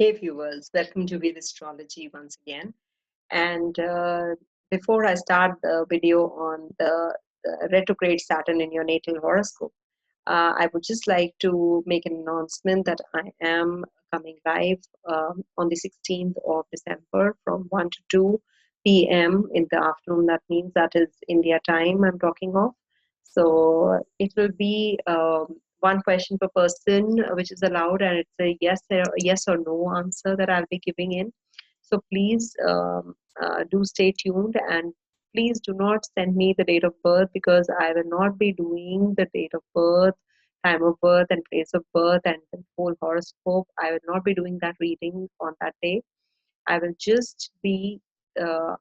Hey viewers, welcome to Ved Astrology once again. And before I start the video on the retrograde Saturn in your natal horoscope, I would just like to make an announcement that I am coming live on the 16th of December from 1 to 2 p.m. in the afternoon. That means that is India time I'm talking of. So it will be one question per person, which is allowed, and it's a yes or no answer that I'll be giving in. So please do stay tuned, and please do not send me the date of birth, because I will not be doing the date of birth, time of birth, and place of birth, and the whole horoscope. I will not be doing that reading on that day. I will just be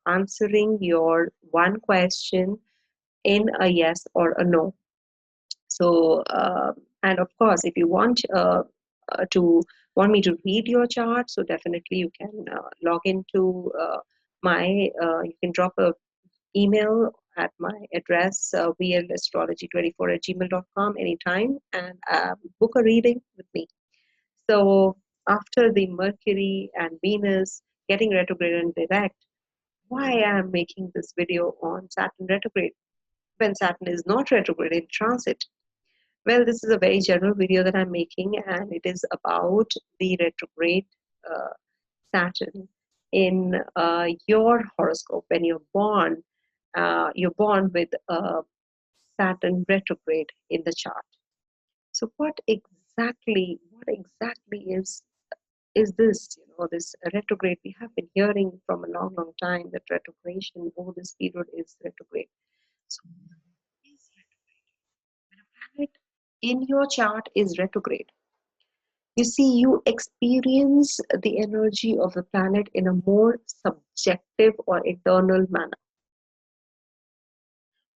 answering your one question in a yes or a no. So, and of course, if you want me to read your chart, so definitely you can log into you can drop a email at my address, vlastrology24@gmail.com anytime, and book a reading with me. So after the Mercury and Venus getting retrograde and direct, why I am making this video on Saturn retrograde when Saturn is not retrograde in transit? Well, this is a very general video that I'm making, and it is about the retrograde uh, Saturn in your horoscope. When you're born with Saturn retrograde in the chart. So what exactly is this? This retrograde, we have been hearing from a long, long time that retrogression over this period is retrograde. So what is retrograde? When a planet in your chart is retrograde, you see, you experience the energy of the planet in a more subjective or internal manner.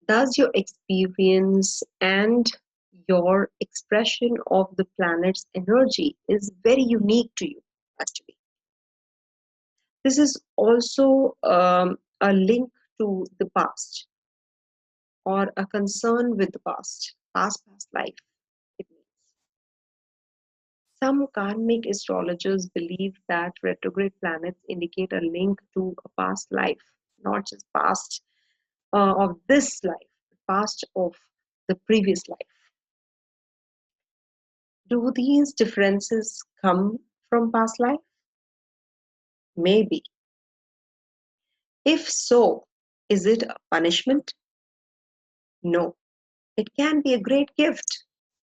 Thus, your experience and your expression of the planet's energy is very unique to you, actually. This is also a link to the past, or a concern with the past life. It means some karmic astrologers believe that retrograde planets indicate a link to a past life, not just past of this life, past of the previous life. Do these differences come from past life? Maybe. If so, is it a punishment? No. It can be a great gift.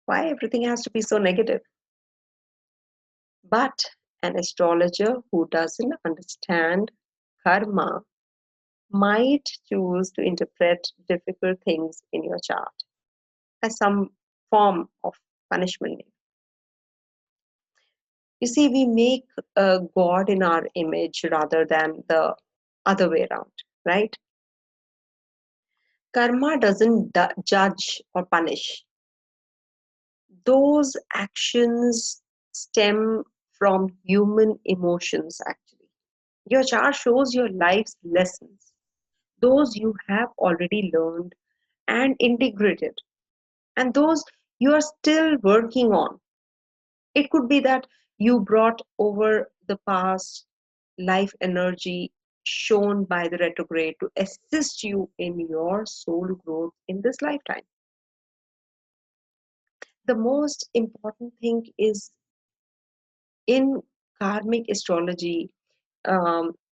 Why everything has to be so negative? But an astrologer who doesn't understand karma might choose to interpret difficult things in your chart as some form of punishment. You see, we make a God in our image rather than the other way around, right? Karma doesn't judge or punish. Those actions stem from human emotions, actually. Your chart shows your life's lessons, those you have already learned and integrated, and those you are still working on. It could be that you brought over the past life energy shown by the retrograde to assist you in your soul growth in this lifetime. The most important thing is in karmic astrology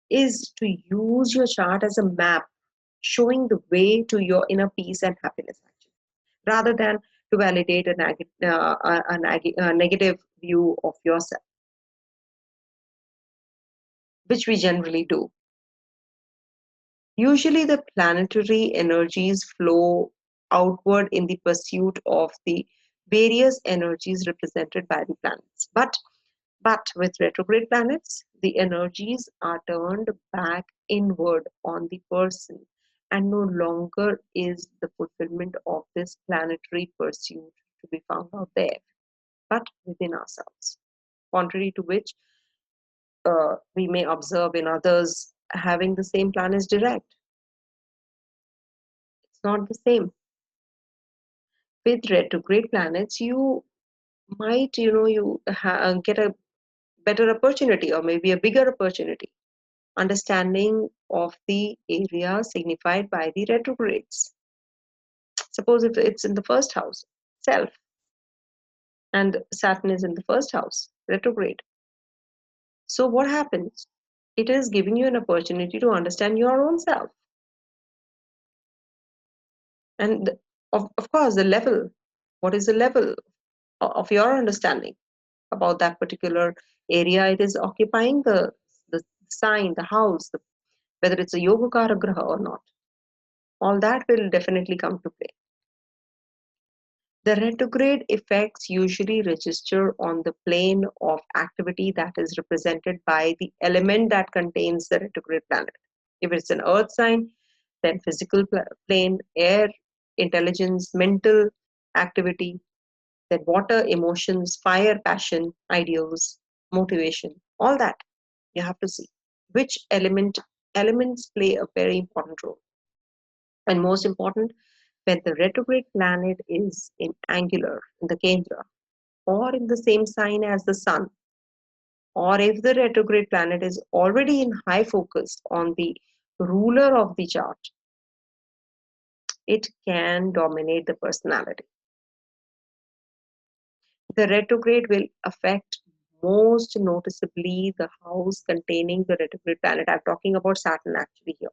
is to use your chart as a map showing the way to your inner peace and happiness, actually, rather than to validate a negative view of yourself, which we generally do. Usually, the planetary energies flow outward in the pursuit of the various energies represented by the planets. But with retrograde planets, the energies are turned back inward on the person, and no longer is the fulfillment of this planetary pursuit to be found out there, but within ourselves. Contrary to which, we may observe in others having the same planets direct. It's not the same. With retrograde planets, you might, get a better opportunity or maybe a bigger opportunity. Understanding of the area signified by the retrogrades. Suppose if it's in the first house, self, and Saturn is in the first house, retrograde. So what happens? It is giving you an opportunity to understand your own self. And of course, the level. What is the level of your understanding about that particular area it is occupying, the sign, the house, whether it's a Yogakara Graha or not? All that will definitely come to play. The retrograde effects usually register on the plane of activity that is represented by the element that contains the retrograde planet. If it's an earth sign, then physical plane, air, intelligence, mental activity, then water, emotions, fire, passion, ideals, motivation, all that you have to see. Which elements play a very important role. And most important, when the retrograde planet is in angular, in the Kendra, or in the same sign as the sun, or if the retrograde planet is already in high focus on the ruler of the chart, it can dominate the personality. The retrograde will affect most noticeably the house containing the retrograde planet. I'm talking about Saturn actually here.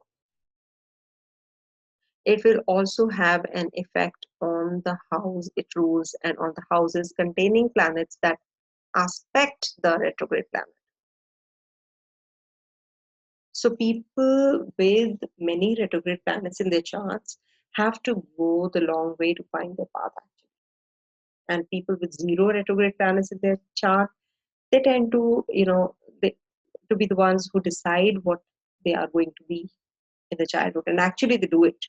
It will also have an effect on the house it rules and on the houses containing planets that aspect the retrograde planet. So people with many retrograde planets in their charts have to go the long way to find their path actually. And people with zero retrograde planets in their chart, they tend to, to be the ones who decide what they are going to be in the childhood, and actually they do it.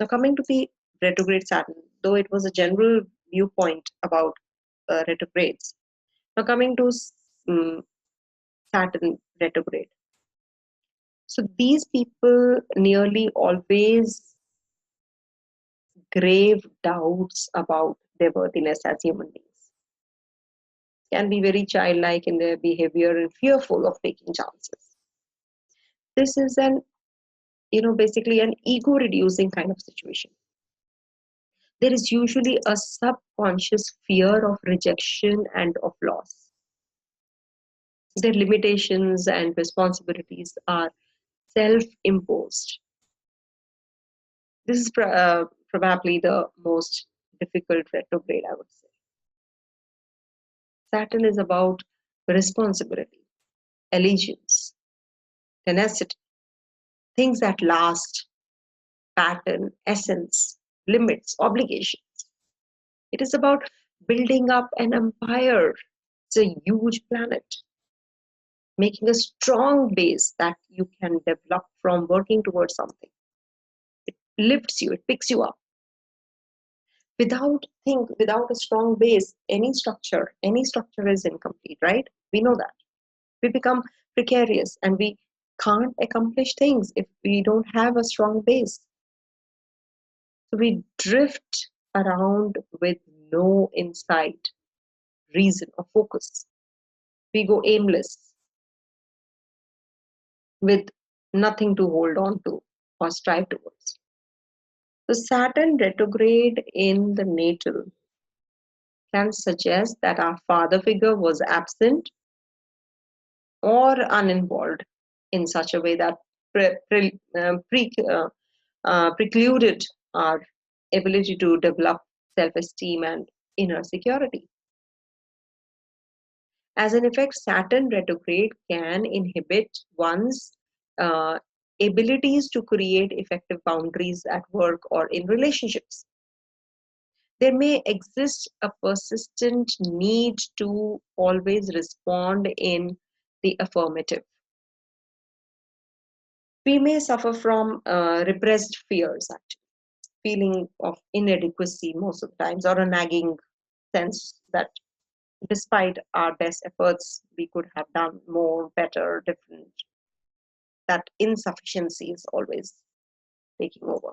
Now, coming to the retrograde Saturn, though it was a general viewpoint about retrogrades. Now, coming to Saturn retrograde. So, these people nearly always grave doubts about their worthiness as human beings. Can be very childlike in their behavior and fearful of taking chances. This is basically an ego reducing kind of situation. There is usually a subconscious fear of rejection and of loss. Their limitations and responsibilities are self-imposed. This is probably the most difficult retrograde, I would say. Saturn is about responsibility, allegiance, tenacity, things that last, pattern, essence, limits, obligations. It is about building up an empire. It's a huge planet, making a strong base that you can develop from working towards something. It lifts you, it picks you up. Without a strong base, any structure is incomplete, right? We know that. We become precarious and we can't accomplish things if we don't have a strong base. So we drift around with no insight, reason, or focus. We go aimless with nothing to hold on to or strive towards. So Saturn retrograde in the natal can suggest that our father figure was absent or uninvolved in such a way that precluded our ability to develop self-esteem and inner security. As an effect, Saturn retrograde can inhibit one's uh, abilities to create effective boundaries at work or in relationships. There may exist a persistent need to always respond in the affirmative. We may suffer from repressed fears, actually, feeling of inadequacy most of the times, or a nagging sense that despite our best efforts, we could have done more, better, different. That insufficiency is always taking over.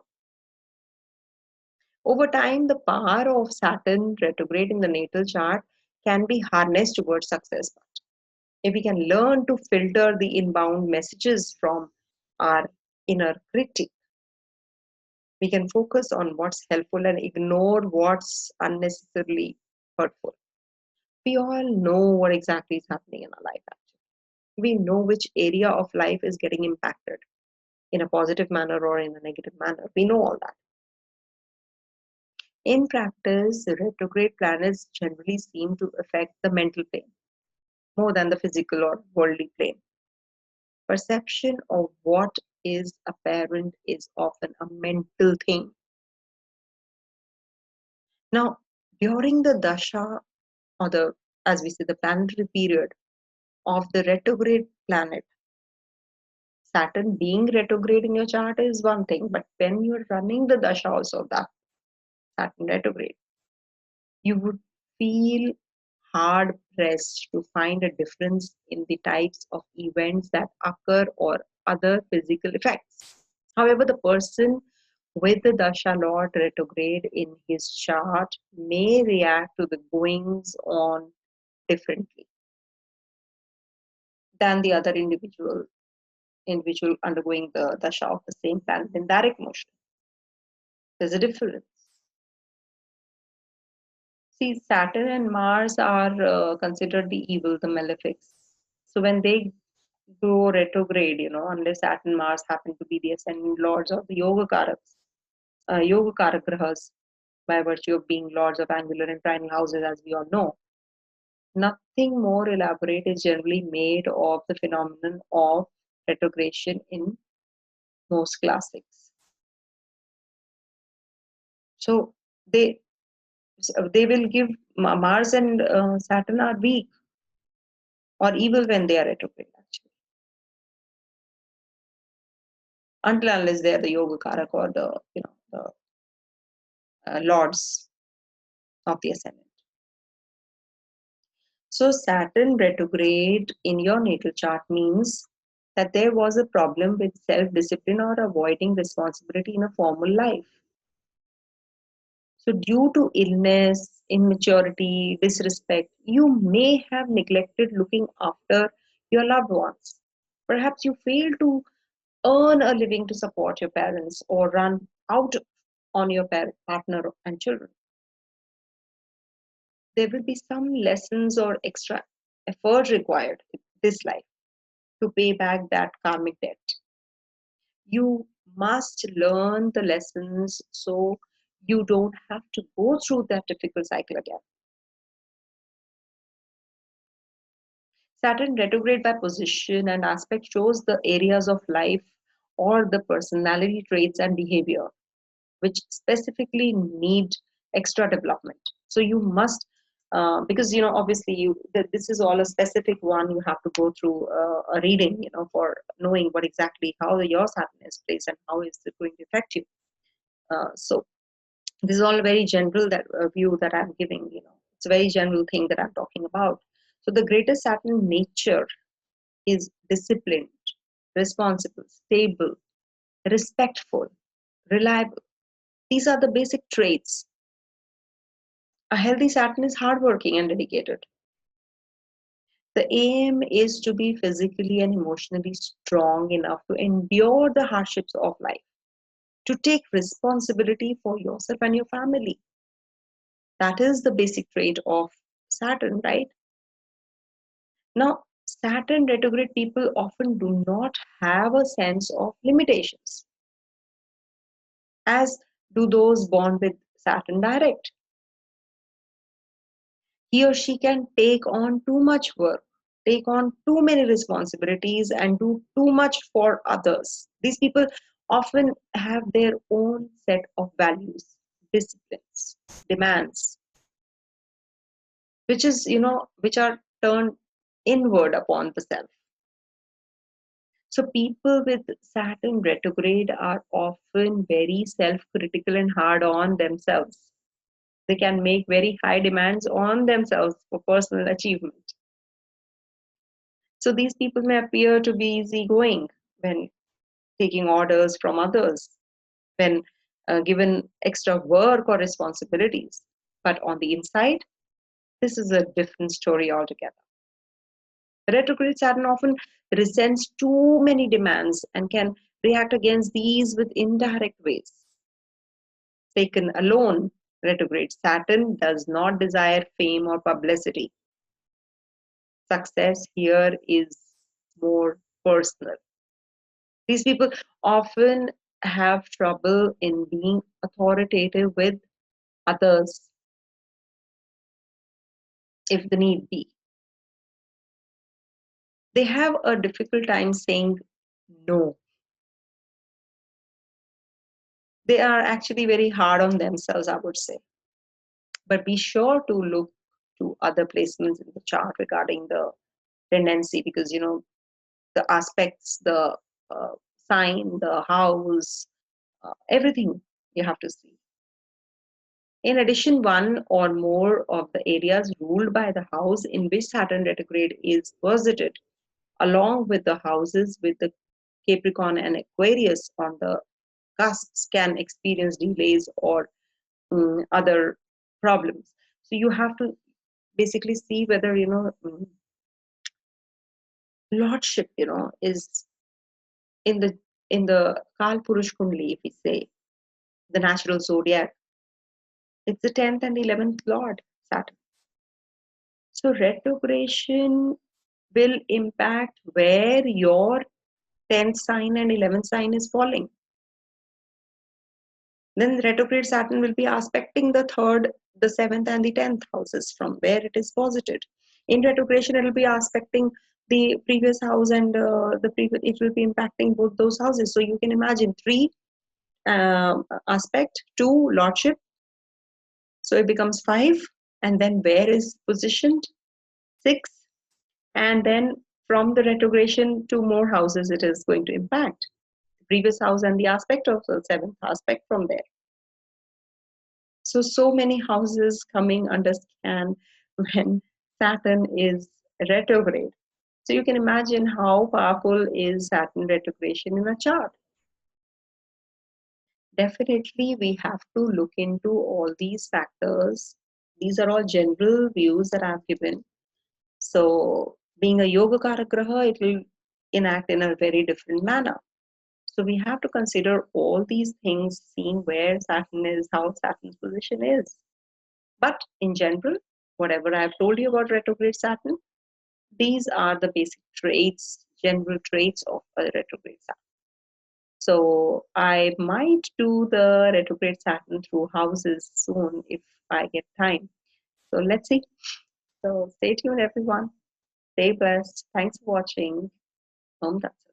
Over time, the power of Saturn retrograde in the natal chart can be harnessed towards success. if we can learn to filter the inbound messages from our inner critic, we can focus on what's helpful and ignore what's unnecessarily hurtful. We all know what exactly is happening in our life, actually. We know which area of life is getting impacted in a positive manner or in a negative manner. We know all that. In practice, retrograde planets generally seem to affect the mental plane more than the physical or worldly plane. Perception of what is apparent is often a mental thing. Now, during the dasha, or the, as we say, the planetary period of the retrograde planet, Saturn being retrograde in your chart is one thing, but when you're running the dasha also of that Saturn retrograde, you would feel hard pressed to find a difference in the types of events that occur or other physical effects. However, the person with the Dasha Lord retrograde in his chart may react to the goings on differently than the other individual undergoing the Dasha of the same planet in direct motion. There's a difference. See, Saturn and Mars are considered the evil, the malefics. So when they go retrograde, unless Saturn Mars happen to be the ascendant lords or the Yoga Karak grahas, by virtue of being lords of angular and trinal houses, as we all know, nothing more elaborate is generally made of the phenomenon of retrogression in most classics. So they they will give Mars and Saturn are weak or evil when they are retrograde, actually, until unless they are the Yoga Karak or the lords of the ascendant. So Saturn retrograde in your natal chart means that there was a problem with self-discipline or avoiding responsibility in a formal life. So due to illness, immaturity, disrespect, you may have neglected looking after your loved ones. Perhaps you failed to earn a living to support your parents or run out on your partner and children. There will be some lessons or extra effort required in this life to pay back that karmic debt. You must learn the lessons so you don't have to go through that difficult cycle again. Saturn retrograde by position and aspect shows the areas of life or the personality traits and behavior which specifically need extra development. So you must, because obviously this is all a specific one. You have to go through a reading, for knowing what exactly how your Saturn is placed and how is it going to affect you. So this is all a very general view that I'm giving. It's a very general thing that I'm talking about. So the greatest Saturn nature is disciplined, responsible, stable, respectful, reliable. These are the basic traits. A healthy Saturn is hardworking and dedicated. The aim is to be physically and emotionally strong enough to endure the hardships of life, to take responsibility for yourself and your family. That is the basic trait of Saturn, right? Now, Saturn retrograde people often do not have a sense of limitations, as do those born with Saturn direct. He or she can take on too much work, take on too many responsibilities, and do too much for others. These people often have their own set of values, disciplines, demands, which are turned inward upon the self. So people with Saturn retrograde are often very self-critical and hard on themselves. They can make very high demands on themselves for personal achievement. So these people may appear to be easygoing when taking orders from others, when given extra work or responsibilities. But on the inside, this is a different story altogether. Retrograde Saturn often resents too many demands and can react against these with indirect ways. Taken alone, retrograde Saturn does not desire fame or publicity. Success here is more personal. These people often have trouble in being authoritative with others if the need be. They have a difficult time saying no. They are actually very hard on themselves, I would say. But be sure to look to other placements in the chart regarding the tendency, because the aspects, the uh, sign, the house, everything you have to see. In addition, one or more of the areas ruled by the house in which Saturn retrograde is posited, along with the houses with the Capricorn and Aquarius on the cusps, can experience delays or other problems. So you have to basically see whether lordship is in the Kal Purush Kundli, if we say the natural zodiac. It's the 10th and 11th Lord, Saturn. So retrogression will impact where your 10th sign and 11th sign is falling. Then retrograde Saturn will be aspecting the 3rd, the 7th, and the 10th houses from where it is posited. In retrogression, it will be aspecting the previous house and it will be impacting both those houses. So you can imagine 3 aspect, 2 lordship. So it becomes 5, and then where is positioned 6, and then from the retrogression, 2 more houses it is going to impact the previous house and the aspect of the 7th aspect from there. So many houses coming under scan when Saturn is retrograde. So you can imagine how powerful is Saturn retrogression in a chart. Definitely, we have to look into all these factors. These are all general views that I've given. So, being a Yoga Karagraha, it will enact in a very different manner. So, we have to consider all these things, seeing where Saturn is, how Saturn's position is. But in general, whatever I've told you about retrograde Saturn, these are the basic traits, general traits of a retrograde Saturn. So I might do the retrograde Saturn through houses soon if I get time. So let's see. So stay tuned, everyone. Stay blessed. Thanks for watching. Om Tat Sat.